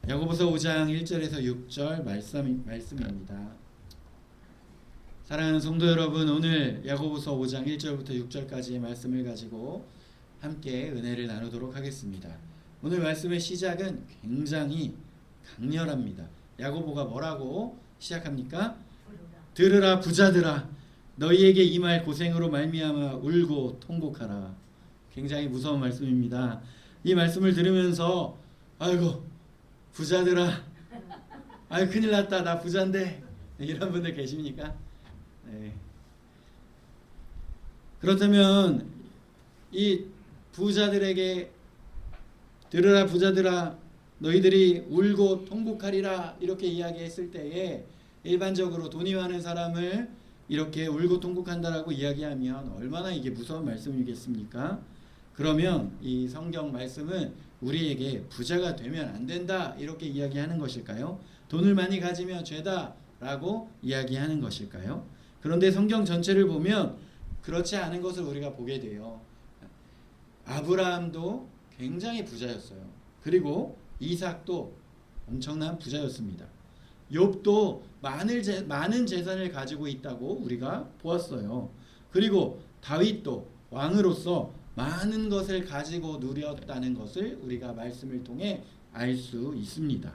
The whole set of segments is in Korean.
야고보서 5장 1절에서 6절 말씀입니다. 사랑하는 성도 여러분, 오늘 야고보서 5장 1절부터 6절까지의 말씀을 가지고 함께 은혜를 나누도록 하겠습니다. 오늘 말씀의 시작은 굉장히 강렬합니다. 야고보가 뭐라고 시작합니까? 들으라 부자들아, 너희에게 임할 고생으로 말미암아 울고 통곡하라. 굉장히 무서운 말씀입니다. 이 말씀을 들으면서 아이고 부자들아, 아유 큰일 났다, 나 부자인데, 이런 분들 계십니까? 네. 그렇다면 이 부자들에게 들으라 부자들아, 너희들이 울고 통곡하리라 이렇게 이야기했을 때에 일반적으로 돈이 많은 사람을 이렇게 울고 통곡한다라고 이야기하면 얼마나 이게 무서운 말씀이겠습니까? 그러면 이 성경 말씀은 우리에게 부자가 되면 안 된다 이렇게 이야기하는 것일까요? 돈을 많이 가지면 죄다라고 이야기하는 것일까요? 그런데 성경 전체를 보면 그렇지 않은 것을 우리가 보게 돼요. 아브라함도 굉장히 부자였어요. 그리고 이삭도 엄청난 부자였습니다. 욥도 많은 재산을 가지고 있다고 우리가 보았어요. 그리고 다윗도 왕으로서 많은 것을 가지고 누렸다는 것을 우리가 말씀을 통해 알 수 있습니다.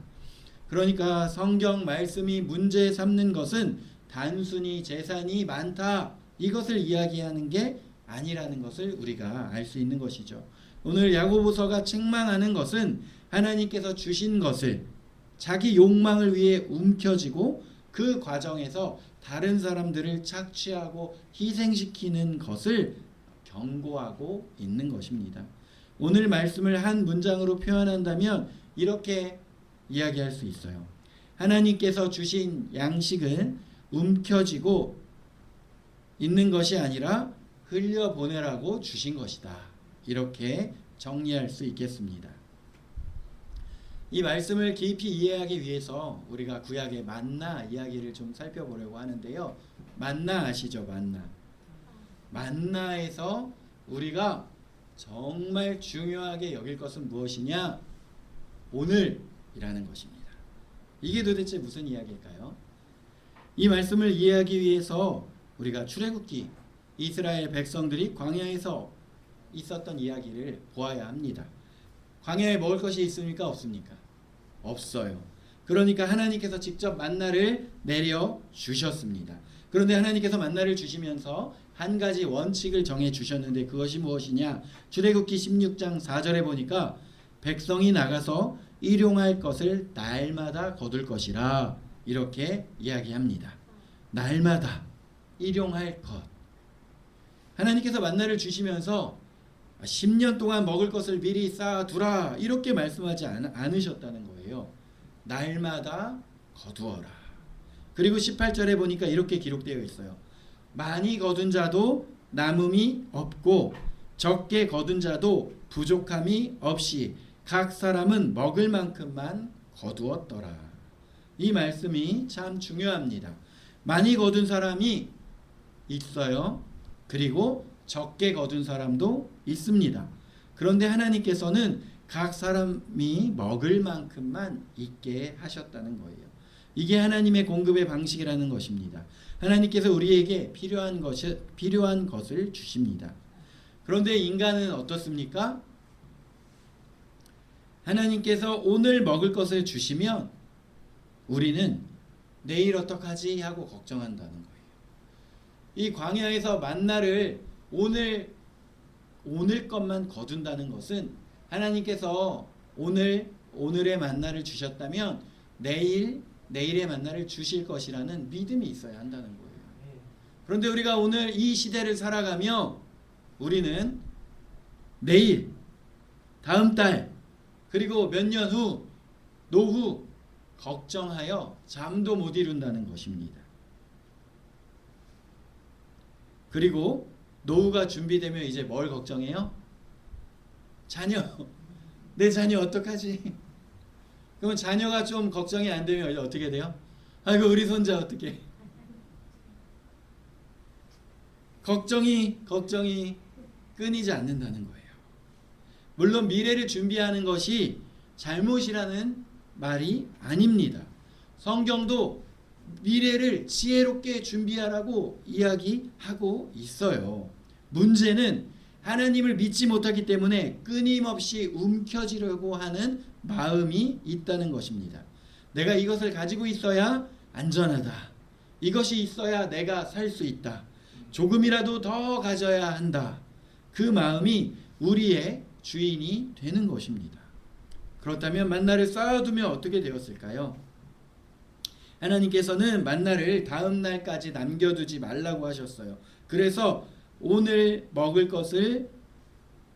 그러니까 성경 말씀이 문제 삼는 것은 단순히 재산이 많다 이것을 이야기하는 게 아니라는 것을 우리가 알 수 있는 것이죠. 오늘 야고보서가 책망하는 것은 하나님께서 주신 것을 자기 욕망을 위해 움켜쥐고 그 과정에서 다른 사람들을 착취하고 희생시키는 것을 경고하고 있는 것입니다. 오늘 말씀을 한 문장으로 표현한다면 이렇게 이야기할 수 있어요. 하나님께서 주신 양식을 움켜쥐고 있는 것이 아니라 흘려보내라고 주신 것이다. 이렇게 정리할 수 있겠습니다. 이 말씀을 깊이 이해하기 위해서 우리가 구약의 만나 이야기를 좀 살펴보려고 하는데요. 만나 아시죠? 만나에서 우리가 정말 중요하게 여길 것은 무엇이냐? 오늘이라는 것입니다. 이게 도대체 무슨 이야기일까요? 이 말씀을 이해하기 위해서 우리가 출애굽기 이스라엘 백성들이 광야에서 있었던 이야기를 보아야 합니다. 광야에 먹을 것이 있습니까? 없습니까? 없어요. 그러니까 하나님께서 직접 만나를 내려 주셨습니다. 그런데 하나님께서 만나를 주시면서 한 가지 원칙을 정해 주셨는데 그것이 무엇이냐? 출애굽기 16장 4절에 보니까 백성이 나가서 일용할 것을 날마다 거둘 것이라 이렇게 이야기합니다. 날마다 일용할 것. 하나님께서 만나를 주시면서 10년 동안 먹을 것을 미리 쌓아두라 이렇게 말씀하지 않으셨다는 거예요. 날마다 거두어라. 그리고 18절에 보니까 이렇게 기록되어 있어요. 많이 거둔 자도 남음이 없고 적게 거둔 자도 부족함이 없이 각 사람은 먹을 만큼만 거두었더라. 이 말씀이 참 중요합니다. 많이 거둔 사람이 있어요. 그리고 적게 거둔 사람도 있습니다. 그런데 하나님께서는 각 사람이 먹을 만큼만 있게 하셨다는 거예요. 이게 하나님의 공급의 방식이라는 것입니다. 하나님께서 우리에게 필요한 것을 주십니다. 그런데 인간은 어떻습니까? 하나님께서 오늘 먹을 것을 주시면 우리는 내일 어떡하지 하고 걱정한다는 거예요. 이 광야에서 만나를 오늘 것만 거둔다는 것은 하나님께서 오늘의 만나를 주셨다면 내일의 만나를 주실 것이라는 믿음이 있어야 한다는 거예요. 그런데 우리가 오늘 이 시대를 살아가며 우리는 내일, 다음 달, 그리고 몇 년 후, 노후 걱정하여 잠도 못 이룬다는 것입니다. 그리고 노후가 준비되면 이제 뭘 걱정해요? 자녀. 내 자녀 어떡하지? 그러면 자녀가 좀 걱정이 안 되면 어떻게 돼요? 아이고 우리 손자 어떻게? 걱정이 끊이지 않는다는 거예요. 물론 미래를 준비하는 것이 잘못이라는 말이 아닙니다. 성경도 미래를 지혜롭게 준비하라고 이야기하고 있어요. 문제는 하나님을 믿지 못하기 때문에 끊임없이 움켜쥐려고 하는 마음이 있다는 것입니다. 내가 이것을 가지고 있어야 안전하다. 이것이 있어야 내가 살 수 있다. 조금이라도 더 가져야 한다. 그 마음이 우리의 주인이 되는 것입니다. 그렇다면 만나를 쌓아두면 어떻게 되었을까요? 하나님께서는 만나를 다음 날까지 남겨두지 말라고 하셨어요. 그래서 오늘 먹을 것을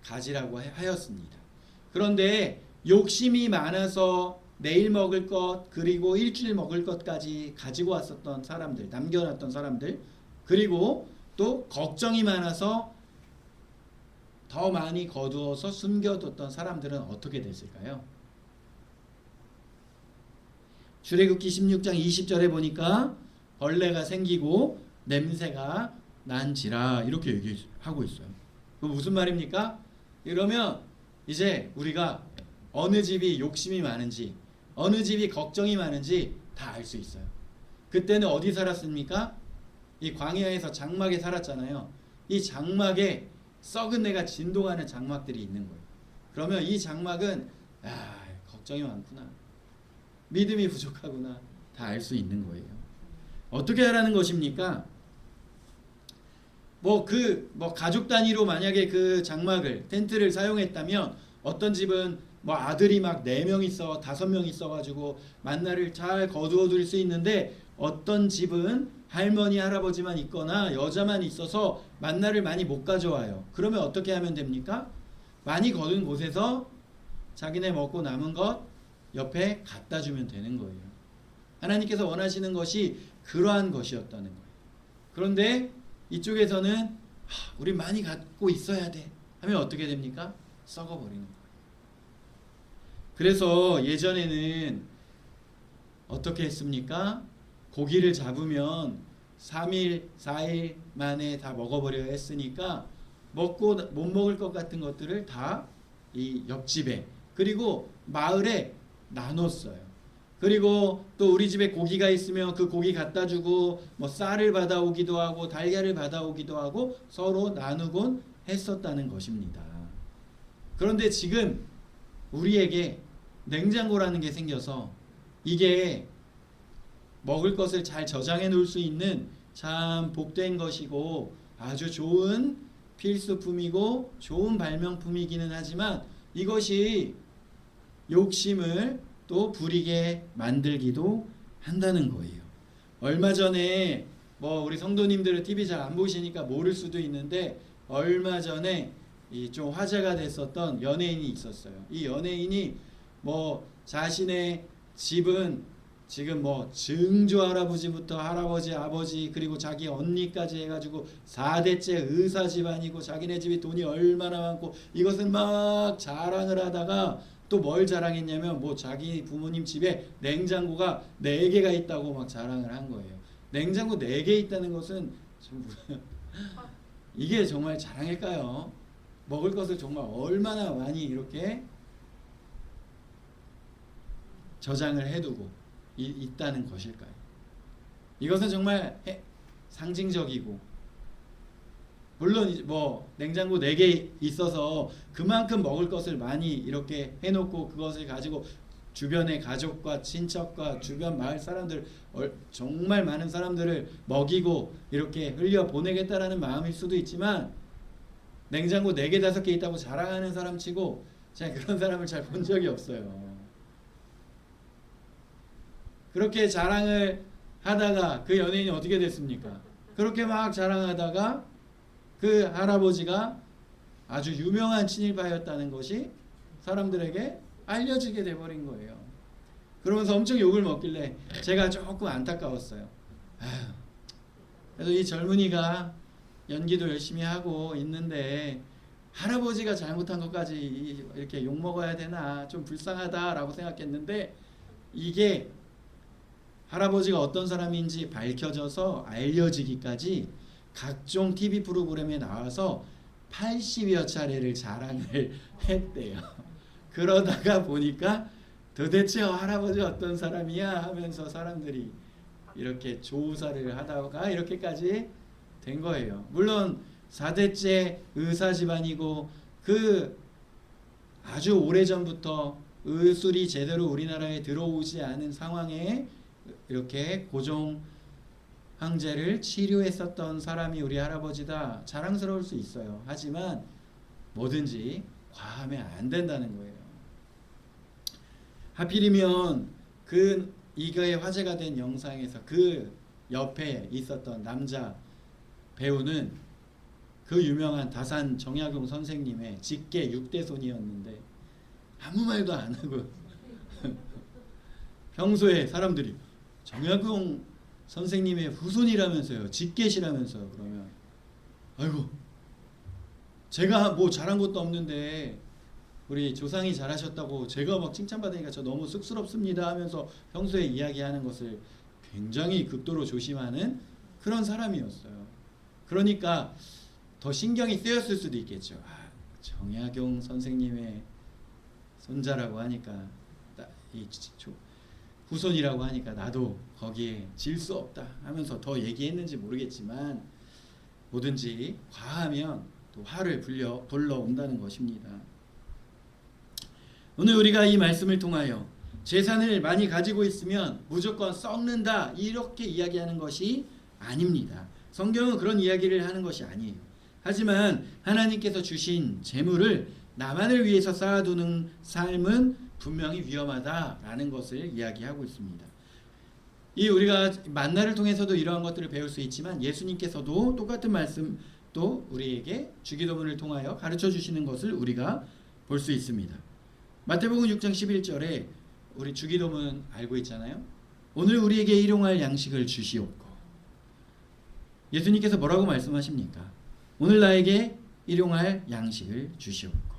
가지라고 하였습니다. 그런데 욕심이 많아서 내일 먹을 것 그리고 일주일 먹을 것까지 가지고 왔었던 사람들, 남겨놨던 사람들, 그리고 또 걱정이 많아서 더 많이 거두어서 숨겨뒀던 사람들은 어떻게 됐을까요? 출애굽기 16장 20절에 보니까 벌레가 생기고 냄새가 난지라 이렇게 얘기하고 있어요. 그 무슨 말입니까? 이러면 이제 우리가 어느 집이 욕심이 많은지 어느 집이 걱정이 많은지 다 알 수 있어요. 그때는 어디 살았습니까? 이 광야에서 장막에 살았잖아요. 이 장막에 썩은 내가 진동하는 장막들이 있는 거예요. 그러면 이 장막은 걱정이 많구나, 믿음이 부족하구나, 다 알 수 있는 거예요. 어떻게 하라는 것입니까? 가족 단위로 만약에 그 장막을 텐트를 사용했다면 어떤 집은 아들이 막 4명 있어 5명 있어가지고 만나를 잘 거두어 둘 수 있는데 어떤 집은 할머니 할아버지만 있거나 여자만 있어서 만나를 많이 못 가져와요. 그러면 어떻게 하면 됩니까? 많이 거둔 곳에서 자기네 먹고 남은 것 옆에 갖다 주면 되는 거예요. 하나님께서 원하시는 것이 그러한 것이었다는 거예요. 그런데 이쪽에서는 우리 많이 갖고 있어야 돼 하면 어떻게 됩니까? 썩어버리는 거예요. 그래서 예전에는 어떻게 했습니까? 고기를 잡으면 3일, 4일 만에 다 먹어버려야 했으니까 먹고 못 먹을 것 같은 것들을 다 이 옆집에 그리고 마을에 나눴어요. 그리고 또 우리 집에 고기가 있으면 그 고기 갖다 주고 쌀을 받아오기도 하고 달걀을 받아오기도 하고 서로 나누곤 했었다는 것입니다. 그런데 지금 우리에게 냉장고라는 게 생겨서 이게 먹을 것을 잘 저장해 놓을 수 있는 참 복된 것이고 아주 좋은 필수품이고 좋은 발명품이기는 하지만 이것이 욕심을 또 부리게 만들기도 한다는 거예요. 얼마 전에 우리 성도님들은 TV 잘 안 보시니까 모를 수도 있는데 얼마 전에 좀 화제가 됐었던 연예인이 있었어요. 이 연예인이 자신의 집은 지금 증조 할아버지부터 할아버지, 아버지 그리고 자기 언니까지 해가지고 4대째 의사 집안이고 자기네 집이 돈이 얼마나 많고 이것을 막 자랑을 하다가 또 뭘 자랑했냐면 자기 부모님 집에 냉장고가 4개가 있다고 막 자랑을 한 거예요. 냉장고 4개 있다는 것은 이게 정말 자랑일까요? 먹을 것을 정말 얼마나 많이 이렇게 저장을 해두고 있다는 것일까요? 이것은 정말 상징적이고 물론 냉장고 4개 있어서 그만큼 먹을 것을 많이 이렇게 해놓고 그것을 가지고 주변의 가족과 친척과 주변 마을 사람들 정말 많은 사람들을 먹이고 이렇게 흘려 보내겠다라는 마음일 수도 있지만 냉장고 4개 5개 있다고 자랑하는 사람 치고 제가 그런 사람을 잘 본 적이 없어요. 그렇게 자랑을 하다가 그 연예인이 어떻게 됐습니까? 그렇게 막 자랑하다가 그 할아버지가 아주 유명한 친일파였다는 것이 사람들에게 알려지게 돼버린 거예요. 그러면서 엄청 욕을 먹길래 제가 조금 안타까웠어요. 그래서 이 젊은이가 연기도 열심히 하고 있는데 할아버지가 잘못한 것까지 이렇게 욕 먹어야 되나 좀 불쌍하다라고 생각했는데 이게 할아버지가 어떤 사람인지 밝혀져서 알려지기까지 각종 TV 프로그램에 나와서 80여 차례를 자랑을 했대요. 그러다가 보니까 도대체 할아버지 어떤 사람이야 하면서 사람들이 이렇게 조사를 하다가 이렇게까지 된 거예요. 물론 4대째 의사 집안이고 그 아주 오래전부터 의술이 제대로 우리나라에 들어오지 않은 상황에 이렇게 고종 황제를 치료했었던 사람이 우리 할아버지다, 자랑스러울 수 있어요. 하지만 뭐든지 과하면 안 된다는 거예요. 하필이면 그 이거에 화제가 된 영상에서 그 옆에 있었던 남자 배우는 그 유명한 다산 정약용 선생님의 직계 6대손이었는데 아무 말도 안 하고 평소에 사람들이 정약용 선생님의 후손이라면서요, 직계시라면서요. 그러면 아이고 제가 뭐 잘한 것도 없는데 우리 조상이 잘하셨다고 제가 막 칭찬받으니까 저 너무 쑥스럽습니다 하면서 평소에 이야기하는 것을 굉장히 극도로 조심하는 그런 사람이었어요. 그러니까 더 신경이 쓰였을 수도 있겠죠. 아, 정약용 선생님의 손자라고 하니까 이 후손이라고 하니까 나도 거기에 질 수 없다 하면서 더 얘기했는지 모르겠지만 뭐든지 과하면 또 화를 불러온다는 것입니다. 오늘 우리가 이 말씀을 통하여 재산을 많이 가지고 있으면 무조건 썩는다 이렇게 이야기하는 것이 아닙니다. 성경은 그런 이야기를 하는 것이 아니에요. 하지만 하나님께서 주신 재물을 나만을 위해서 쌓아두는 삶은 분명히 위험하다라는 것을 이야기하고 있습니다. 이 우리가 만나를 통해서도 이러한 것들을 배울 수 있지만 예수님께서도 똑같은 말씀 또 우리에게 주기도문을 통하여 가르쳐 주시는 것을 우리가 볼 수 있습니다. 마태복음 6장 11절에 우리 주기도문 알고 있잖아요. 오늘 우리에게 일용할 양식을 주시옵고. 예수님께서 뭐라고 말씀하십니까? 오늘 나에게 일용할 양식을 주시옵고.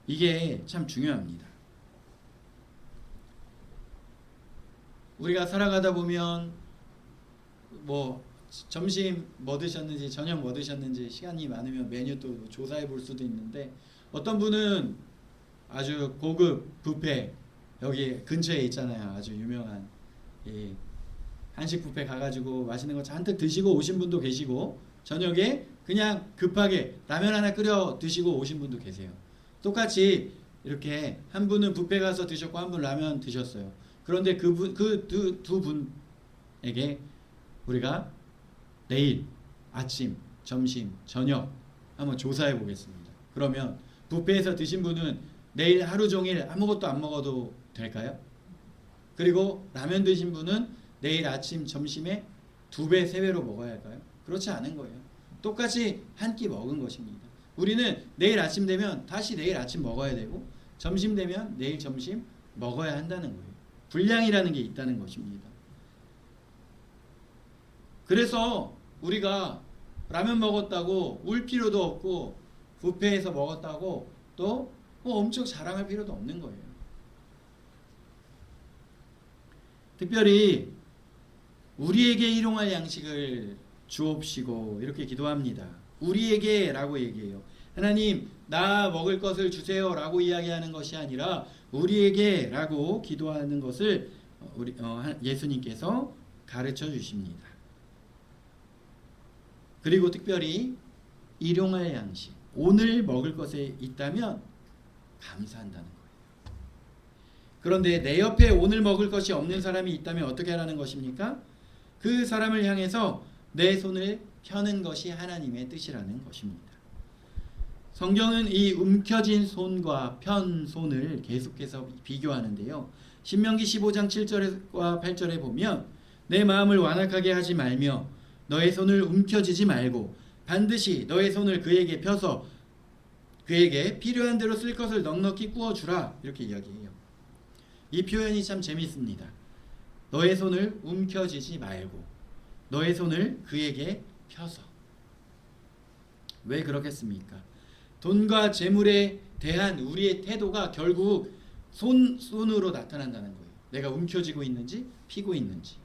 이게 참 중요합니다. 우리가 살아가다 보면 뭐 점심 뭐 드셨는지 저녁 뭐 드셨는지 시간이 많으면 메뉴 또 조사해 볼 수도 있는데 어떤 분은 아주 고급 뷔페 여기 근처에 있잖아요. 아주 유명한 이 한식 뷔페 가가지고 맛있는 거 잔뜩 드시고 오신 분도 계시고 저녁에 그냥 급하게 라면 하나 끓여 드시고 오신 분도 계세요. 똑같이 이렇게 한 분은 뷔페 가서 드셨고 한 분 라면 드셨어요. 그런데 두 분에게 우리가 내일 아침, 점심, 저녁 한번 조사해 보겠습니다. 그러면 뷔페에서 드신 분은 내일 하루 종일 아무것도 안 먹어도 될까요? 그리고 라면 드신 분은 내일 아침, 점심에 2배, 3배로 먹어야 할까요? 그렇지 않은 거예요. 똑같이 한 끼 먹은 것입니다. 우리는 내일 아침 되면 다시 내일 아침 먹어야 되고 점심 되면 내일 점심 먹어야 한다는 거예요. 분량이라는 게 있다는 것입니다. 그래서 우리가 라면 먹었다고 울 필요도 없고 뷔페에서 먹었다고 또 엄청 자랑할 필요도 없는 거예요. 특별히 우리에게 일용할 양식을 주옵시고 이렇게 기도합니다. 우리에게 라고 얘기해요. 하나님 나 먹을 것을 주세요 라고 이야기하는 것이 아니라 우리에게 라고 기도하는 것을 예수님께서 가르쳐 주십니다. 그리고 특별히 일용할 양식, 오늘 먹을 것에 있다면 감사한다는 거예요. 그런데 내 옆에 오늘 먹을 것이 없는 사람이 있다면 어떻게 하라는 것입니까? 그 사람을 향해서 내 손을 펴는 것이 하나님의 뜻이라는 것입니다. 성경은 이 움켜진 손과 편 손을 계속해서 비교하는데요. 신명기 15장 7절과 8절에 보면 내 마음을 완악하게 하지 말며 너의 손을 움켜쥐지 말고 반드시 너의 손을 그에게 펴서 그에게 필요한 대로 쓸 것을 넉넉히 구워주라 이렇게 이야기해요. 이 표현이 참 재미있습니다. 너의 손을 움켜쥐지 말고 너의 손을 그에게 펴서. 왜 그렇겠습니까? 돈과 재물에 대한 우리의 태도가 결국 손으로 나타난다는 거예요. 내가 움켜쥐고 있는지 피고 있는지.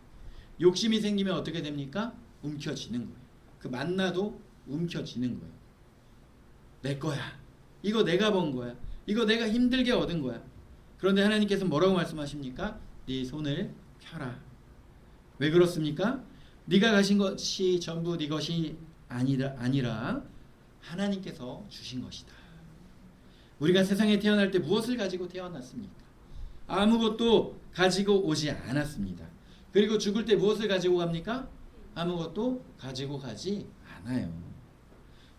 욕심이 생기면 어떻게 됩니까? 움켜쥐는 거예요. 그 만나도 움켜쥐는 거예요. 내 거야. 이거 내가 번 거야. 이거 내가 힘들게 얻은 거야. 그런데 하나님께서 뭐라고 말씀하십니까? 네 손을 펴라. 왜 그렇습니까? 네가 가신 것이 전부 네 것이 아니라 하나님께서 주신 것이다. 우리가 세상에 태어날 때 무엇을 가지고 태어났습니까? 아무것도 가지고 오지 않았습니다. 그리고 죽을 때 무엇을 가지고 갑니까? 아무것도 가지고 가지 않아요.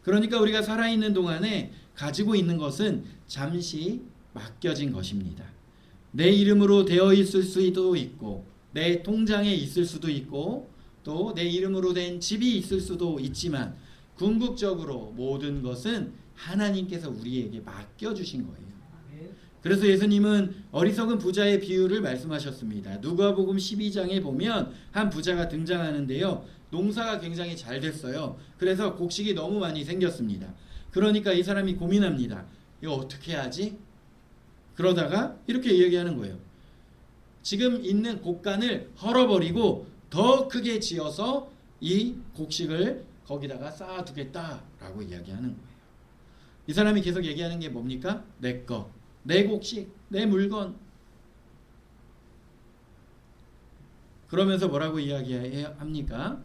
그러니까 우리가 살아있는 동안에 가지고 있는 것은 잠시 맡겨진 것입니다. 내 이름으로 되어 있을 수도 있고 내 통장에 있을 수도 있고 또 내 이름으로 된 집이 있을 수도 있지만 궁극적으로 모든 것은 하나님께서 우리에게 맡겨주신 거예요. 그래서 예수님은 어리석은 부자의 비유를 말씀하셨습니다. 누가복음 12장에 보면 한 부자가 등장하는데요. 농사가 굉장히 잘 됐어요. 그래서 곡식이 너무 많이 생겼습니다. 그러니까 이 사람이 고민합니다. 이거 어떻게 하지? 그러다가 이렇게 이야기하는 거예요. 지금 있는 곡간을 헐어버리고 더 크게 지어서 이 곡식을 거기다가 쌓아두겠다라고 이야기하는 거예요. 이 사람이 계속 얘기하는 게 뭡니까? 내 거, 내 곡식, 내 물건. 그러면서 뭐라고 이야기합니까?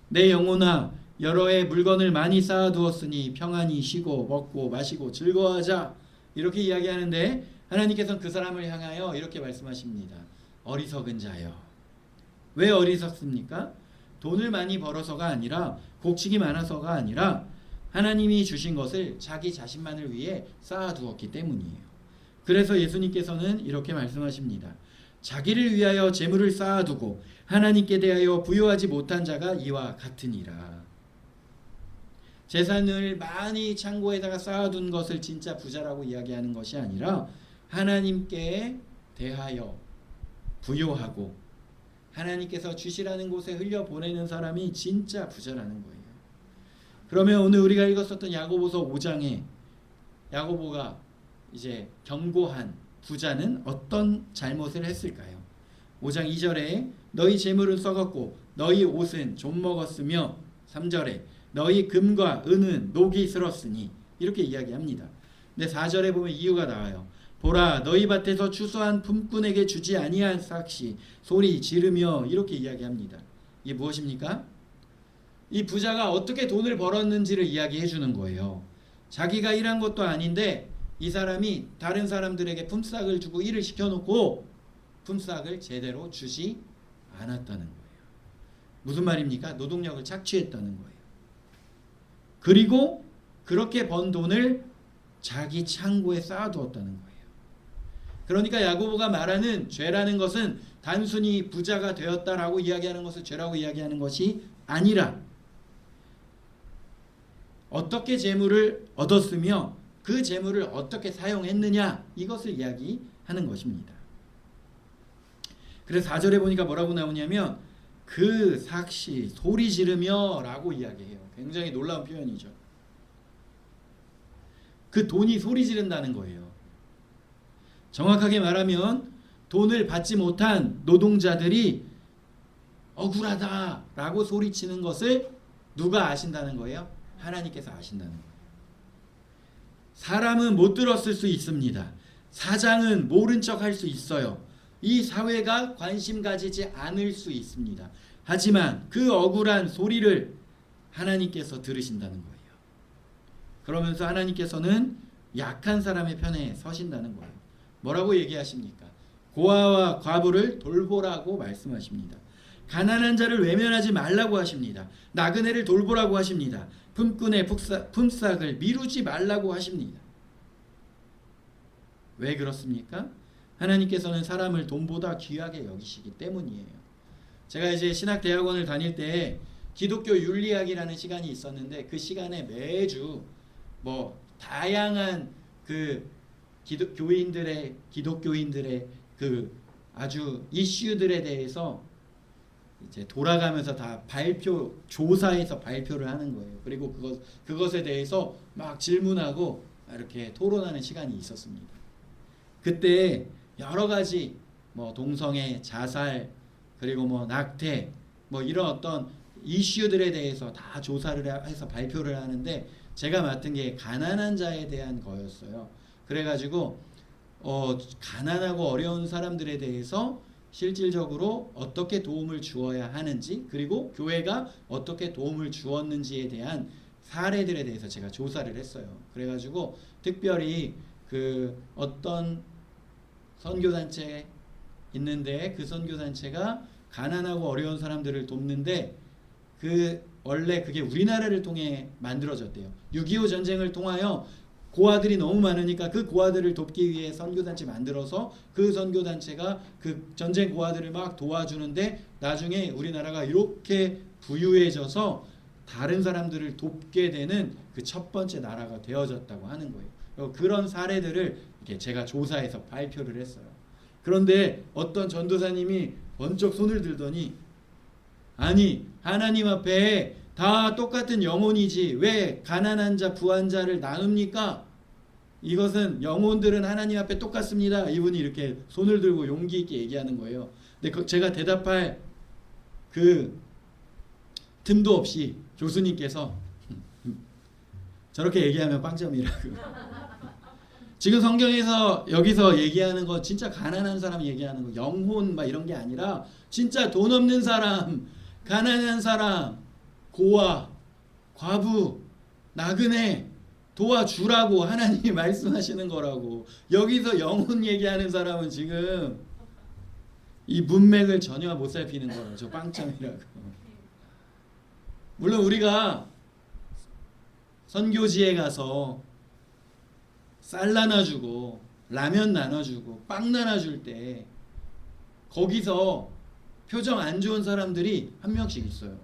내 영혼아, 여러 해 물건을 많이 쌓아두었으니 평안히 쉬고 먹고 마시고 즐거워하자. 이렇게 이야기하는데 하나님께서는 그 사람을 향하여 이렇게 말씀하십니다. 어리석은 자여. 왜 어리석습니까? 돈을 많이 벌어서가 아니라 곡식이 많아서가 아니라 하나님이 주신 것을 자기 자신만을 위해 쌓아두었기 때문이에요. 그래서 예수님께서는 이렇게 말씀하십니다. 자기를 위하여 재물을 쌓아두고 하나님께 대하여 부여하지 못한 자가 이와 같으니라. 재산을 많이 창고에다가 쌓아둔 것을 진짜 부자라고 이야기하는 것이 아니라 하나님께 대하여 부여하고 하나님께서 주시라는 곳에 흘려보내는 사람이 진짜 부자라는 거예요. 그러면 오늘 우리가 읽었었던 야고보서 5장에 야고보가 이제 경고한 부자는 어떤 잘못을 했을까요? 5장 2절에 너희 재물은 썩었고 너희 옷은 좀 먹었으며 3절에 너희 금과 은은 녹이 슬었으니 이렇게 이야기합니다. 근데 4절에 보면 이유가 나와요. 보라 너희 밭에서 추수한 품꾼에게 주지 아니한 삭시 소리 지르며 이렇게 이야기합니다. 이게 무엇입니까? 이 부자가 어떻게 돈을 벌었는지를 이야기해 주는 거예요. 자기가 일한 것도 아닌데 이 사람이 다른 사람들에게 품삯을 주고 일을 시켜놓고 품삯을 제대로 주지 않았다는 거예요. 무슨 말입니까? 노동력을 착취했다는 거예요. 그리고 그렇게 번 돈을 자기 창고에 쌓아두었다는 거예요. 그러니까 야고보가 말하는 죄라는 것은 단순히 부자가 되었다라고 이야기하는 것을 죄라고 이야기하는 것이 아니라 어떻게 재물을 얻었으며 그 재물을 어떻게 사용했느냐 이것을 이야기하는 것입니다. 그래서 4절에 보니까 뭐라고 나오냐면 그 삭시 소리 지르며 라고 이야기해요. 굉장히 놀라운 표현이죠. 그 돈이 소리 지른다는 거예요. 정확하게 말하면 돈을 받지 못한 노동자들이 억울하다라고 소리치는 것을 누가 아신다는 거예요? 하나님께서 아신다는 거예요. 사람은 못 들었을 수 있습니다. 사장은 모른 척 할 수 있어요. 이 사회가 관심 가지지 않을 수 있습니다. 하지만 그 억울한 소리를 하나님께서 들으신다는 거예요. 그러면서 하나님께서는 약한 사람의 편에 서신다는 거예요. 뭐라고 얘기하십니까? 고아와 과부를 돌보라고 말씀하십니다. 가난한 자를 외면하지 말라고 하십니다. 나그네를 돌보라고 하십니다. 품꾼의 품삯을 미루지 말라고 하십니다. 왜 그렇습니까? 하나님께서는 사람을 돈보다 귀하게 여기시기 때문이에요. 제가 이제 신학대학원을 다닐 때 기독교 윤리학이라는 시간이 있었는데 그 시간에 매주 다양한 그 기독교인들의 그 아주 이슈들에 대해서 이제 돌아가면서 다 조사해서 발표를 하는 거예요. 그리고 그것에 대해서 막 질문하고 이렇게 토론하는 시간이 있었습니다. 그때 여러 가지 동성애, 자살, 그리고 낙태, 이런 어떤 이슈들에 대해서 다 조사를 해서 발표를 하는데 제가 맡은 게 가난한 자에 대한 거였어요. 그래가지고 가난하고 어려운 사람들에 대해서 실질적으로 어떻게 도움을 주어야 하는지, 그리고 교회가 어떻게 도움을 주었는지에 대한 사례들에 대해서 제가 조사를 했어요. 그래가지고 특별히 그 어떤 선교단체 있는데 그 선교단체가 가난하고 어려운 사람들을 돕는데 원래 그게 우리나라를 통해 만들어졌대요. 6.25 전쟁을 통하여 고아들이 너무 많으니까 그 고아들을 돕기 위해 선교단체 만들어서 그 선교단체가 그 전쟁 고아들을 막 도와주는데 나중에 우리나라가 이렇게 부유해져서 다른 사람들을 돕게 되는 그 첫 번째 나라가 되어졌다고 하는 거예요. 그런 사례들을 이렇게 제가 조사해서 발표를 했어요. 그런데 어떤 전도사님이 번쩍 손을 들더니 아니 하나님 앞에 다 똑같은 영혼이지 왜 가난한 자 부한 자를 나눕니까? 이것은 영혼들은 하나님 앞에 똑같습니다. 이분이 이렇게 손을 들고 용기 있게 얘기하는 거예요. 근데 제가 대답할 그 틈도 없이 교수님께서 저렇게 얘기하면 빵점이라고. 지금 성경에서 여기서 얘기하는 거 진짜 가난한 사람 얘기하는 거 영혼 막 이런 게 아니라 진짜 돈 없는 사람, 가난한 사람, 고아, 과부, 나그네 도와주라고 하나님이 말씀하시는 거라고. 여기서 영혼 얘기하는 사람은 지금 이 문맥을 전혀 못 살피는 거라고. 저 빵점이라고. 물론 우리가 선교지에 가서 쌀 나눠주고 라면 나눠주고 빵 나눠줄 때 거기서 표정 안 좋은 사람들이 한 명씩 있어요.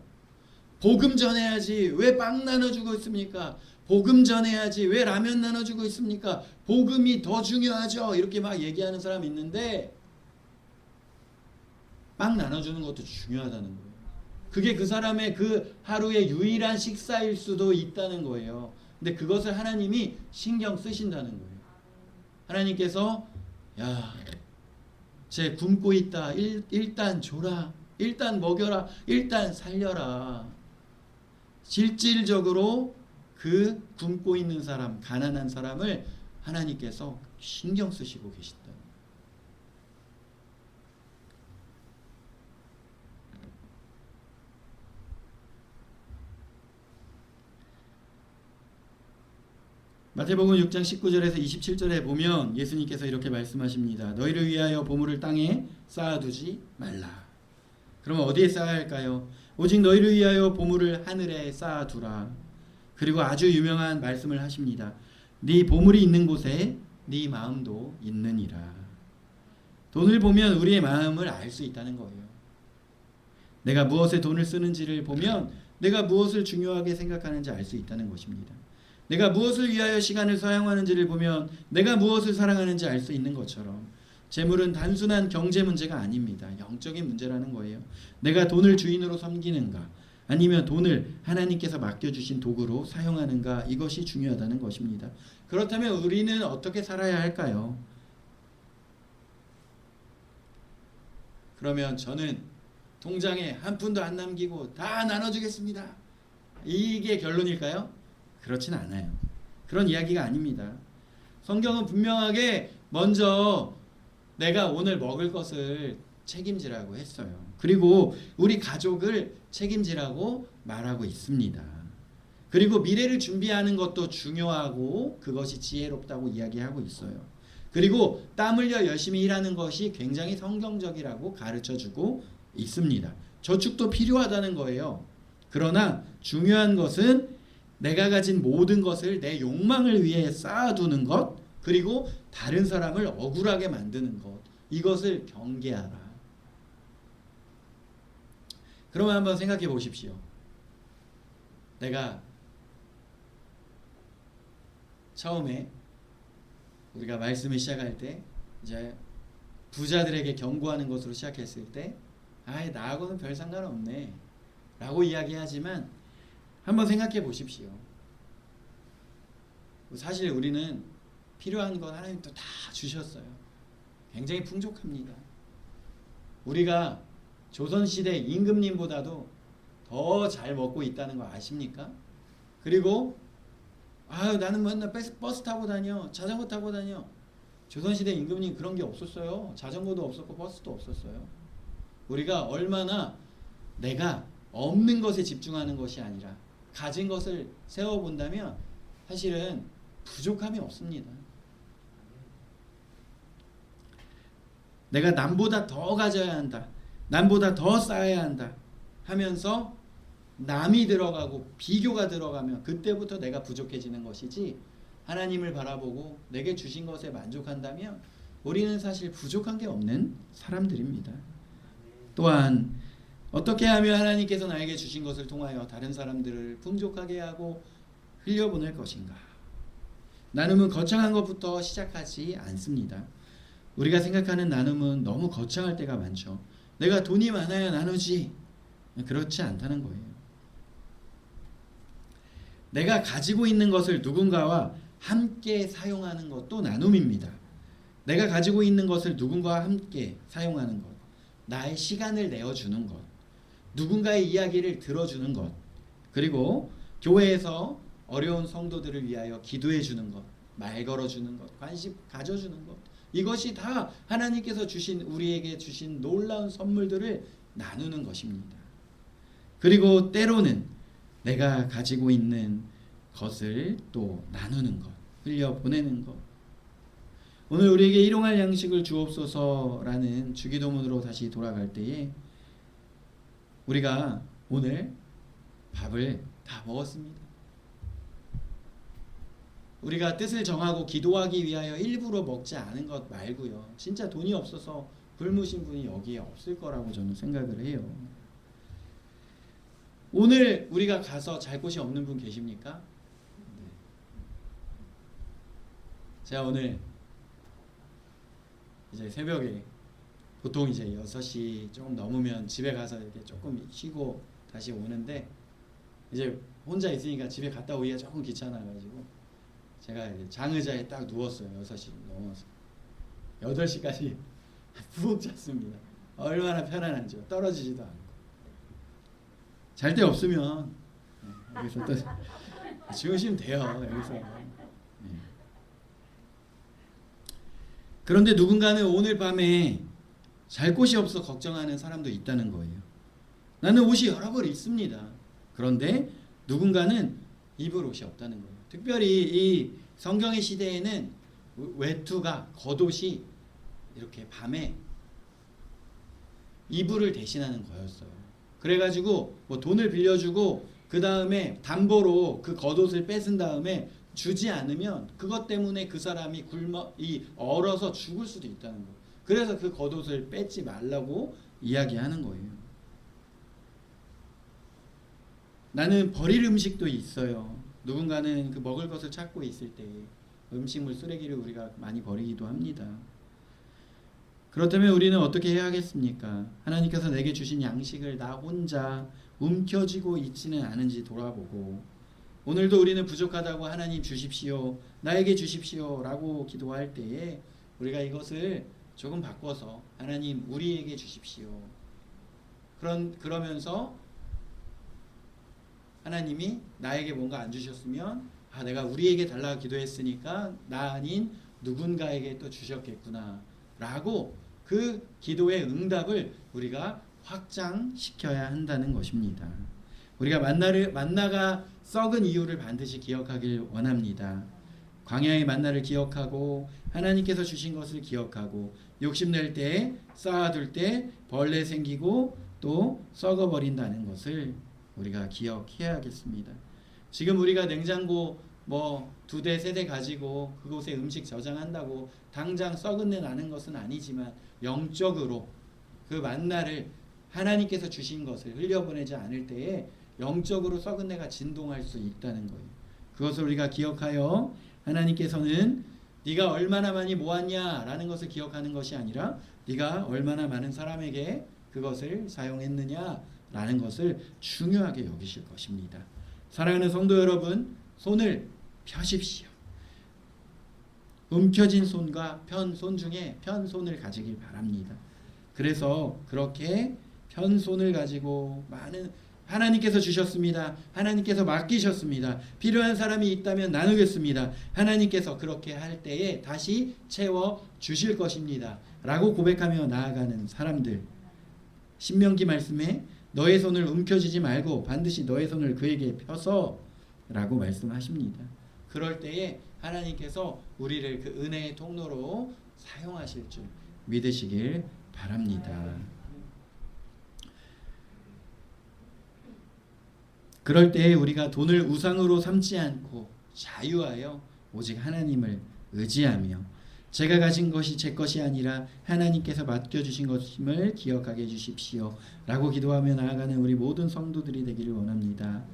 복음 전해야지 왜 빵 나눠주고 있습니까? 복음 전해야지 왜 라면 나눠주고 있습니까? 복음이 더 중요하죠. 이렇게 막 얘기하는 사람이 있는데 빵 나눠주는 것도 중요하다는 거예요. 그게 그 사람의 그 하루의 유일한 식사일 수도 있다는 거예요. 근데 그것을 하나님이 신경 쓰신다는 거예요. 하나님께서 야, 쟤 굶고 있다. 일단 줘라. 일단 먹여라. 일단 살려라. 실질적으로 그 굶고 있는 사람, 가난한 사람을 하나님께서 신경 쓰시고 계신다. 마태복음 6장 19절에서 27절에 보면 예수님께서 이렇게 말씀하십니다. 너희를 위하여 보물을 땅에 쌓아두지 말라. 그러면 어디에 쌓아야 할까요? 오직 너희를 위하여 보물을 하늘에 쌓아두라. 그리고 아주 유명한 말씀을 하십니다. 네 보물이 있는 곳에 네 마음도 있느니라. 돈을 보면 우리의 마음을 알 수 있다는 거예요. 내가 무엇에 돈을 쓰는지를 보면 내가 무엇을 중요하게 생각하는지 알 수 있다는 것입니다. 내가 무엇을 위하여 시간을 사용하는지를 보면 내가 무엇을 사랑하는지 알 수 있는 것처럼 재물은 단순한 경제 문제가 아닙니다. 영적인 문제라는 거예요. 내가 돈을 주인으로 섬기는가 아니면 돈을 하나님께서 맡겨주신 도구로 사용하는가 이것이 중요하다는 것입니다. 그렇다면 우리는 어떻게 살아야 할까요? 그러면 저는 통장에 한 푼도 안 남기고 다 나눠주겠습니다. 이게 결론일까요? 그렇진 않아요. 그런 이야기가 아닙니다. 성경은 분명하게 먼저 내가 오늘 먹을 것을 책임지라고 했어요. 그리고 우리 가족을 책임지라고 말하고 있습니다. 그리고 미래를 준비하는 것도 중요하고 그것이 지혜롭다고 이야기하고 있어요. 그리고 땀 흘려 열심히 일하는 것이 굉장히 성경적이라고 가르쳐주고 있습니다. 저축도 필요하다는 거예요. 그러나 중요한 것은 내가 가진 모든 것을 내 욕망을 위해 쌓아두는 것, 그리고 다른 사람을 억울하게 만드는 것, 이것을 경계하라. 그러면 한번 생각해 보십시오. 내가 처음에 우리가 말씀을 시작할 때 이제 부자들에게 경고하는 것으로 시작했을 때 아이 나하고는 별 상관없네 라고 이야기하지만 한번 생각해 보십시오. 사실 우리는 필요한 건 하나님 또 다 주셨어요. 굉장히 풍족합니다. 우리가 조선시대 임금님보다도 더 잘 먹고 있다는 거 아십니까? 그리고 나는 맨날 버스 타고 다녀, 자전거 타고 다녀. 조선시대 임금님 그런 게 없었어요. 자전거도 없었고 버스도 없었어요. 우리가 얼마나 내가 없는 것에 집중하는 것이 아니라 가진 것을 세워본다면 사실은 부족함이 없습니다. 내가 남보다 더 가져야 한다, 남보다 더 쌓아야 한다 하면서 남이 들어가고 비교가 들어가면 그때부터 내가 부족해지는 것이지, 하나님을 바라보고 내게 주신 것에 만족한다면 우리는 사실 부족한 게 없는 사람들입니다. 또한 어떻게 하면 하나님께서 나에게 주신 것을 통하여 다른 사람들을 풍족하게 하고 흘려보낼 것인가? 나눔은 거창한 것부터 시작하지 않습니다. 우리가 생각하는 나눔은 너무 거창할 때가 많죠. 내가 돈이 많아야 나누지. 그렇지 않다는 거예요. 내가 가지고 있는 것을 누군가와 함께 사용하는 것도 나눔입니다. 내가 가지고 있는 것을 누군가와 함께 사용하는 것, 나의 시간을 내어주는 것, 누군가의 이야기를 들어주는 것, 그리고 교회에서 어려운 성도들을 위하여 기도해 주는 것, 말 걸어주는 것, 관심 가져주는 것, 이것이 다 하나님께서 주신, 우리에게 주신 놀라운 선물들을 나누는 것입니다. 그리고 때로는 내가 가지고 있는 것을 또 나누는 것, 흘려보내는 것. 오늘 우리에게 일용할 양식을 주옵소서라는 주기도문으로 다시 돌아갈 때에 우리가 오늘 밥을 다 먹었습니다. 우리가 뜻을 정하고 기도하기 위하여 일부러 먹지 않은 것 말고요, 진짜 돈이 없어서 굶으신 분이 여기에 없을 거라고 저는 생각을 해요. 오늘 우리가 가서 잘 곳이 없는 분 계십니까? 네. 제가 오늘 이제 새벽에 보통 이제 6시 조금 넘으면 집에 가서 이렇게 조금 쉬고 다시 오는데, 이제 혼자 있으니까 집에 갔다 오기가 조금 귀찮아가지고 제가 이제 장의자에 딱 누웠어요. 6시 넘어서 8시까지 푹 잤습니다. 얼마나 편안한지요. 떨어지지도 않고. 잘 데 없으면 여기서 또 주무시면 돼요. 여기서. 그런데 누군가는 오늘 밤에 잘 곳이 없어 걱정하는 사람도 있다는 거예요. 나는 옷이 여러 벌 있습니다. 그런데 누군가는 입을 옷이 없다는 거예요. 특별히 이 성경의 시대에는 외투가, 겉옷이 이렇게 밤에 이불을 대신하는 거였어요. 그래가지고 뭐 돈을 빌려주고 그 다음에 담보로 그 겉옷을 뺏은 다음에 주지 않으면 그것 때문에 그 사람이 얼어서 죽을 수도 있다는 거예요. 그래서 그 겉옷을 뺏지 말라고 이야기하는 거예요. 나는 버릴 음식도 있어요. 누군가는 그 먹을 것을 찾고 있을 때 음식물 쓰레기를 우리가 많이 버리기도 합니다. 그렇다면 우리는 어떻게 해야겠습니까? 하나님께서 내게 주신 양식을 나 혼자 움켜쥐고 있지는 않은지 돌아보고, 오늘도 우리는 부족하다고 하나님 주십시오, 나에게 주십시오 라고 기도할 때에 우리가 이것을 조금 바꿔서 하나님 우리에게 주십시오. 그러면서 하나님이 나에게 뭔가 안 주셨으면 내가 우리에게 달라고 기도했으니까 나 아닌 누군가에게 또 주셨겠구나 라고 그 기도의 응답을 우리가 확장시켜야 한다는 것입니다. 우리가 만나가 썩은 이유를 반드시 기억하길 원합니다. 광야의 만나를 기억하고 하나님께서 주신 것을 기억하고 욕심낼 때, 쌓아둘 때 벌레 생기고 또 썩어버린다는 것을 우리가 기억해야겠습니다. 지금 우리가 냉장고 뭐 2대 3대 가지고 그곳에 음식 저장한다고 당장 썩은 내 나는 것은 아니지만, 영적으로 그 만나를 하나님께서 주신 것을 흘려보내지 않을 때에 영적으로 썩은 내가 진동할 수 있다는 거예요. 그것을 우리가 기억하여 하나님께서는 네가 얼마나 많이 모았냐 라는 것을 기억하는 것이 아니라 네가 얼마나 많은 사람에게 그것을 사용했느냐 라는 것을 중요하게 여기실 것입니다. 사랑하는 성도 여러분, 손을 펴십시오. 움켜진 손과 편손 중에 편손을 가지길 바랍니다. 그래서 그렇게 편손을 가지고 많은 하나님께서 주셨습니다. 하나님께서 맡기셨습니다. 필요한 사람이 있다면 나누겠습니다. 하나님께서 그렇게 할 때에 다시 채워 주실 것입니다. 라고 고백하며 나아가는 사람들. 신명기 말씀에 너의 손을 움켜쥐지 말고 반드시 너의 손을 그에게 펴서 라고 말씀하십니다. 그럴 때에 하나님께서 우리를 그 은혜의 통로로 사용하실 줄 믿으시길 바랍니다. 그럴 때에 우리가 돈을 우상으로 삼지 않고 자유하여 오직 하나님을 의지하며 제가 가진 것이 제 것이 아니라 하나님께서 맡겨주신 것임을 기억하게 해주십시오 라고 기도하며 나아가는 우리 모든 성도들이 되기를 원합니다.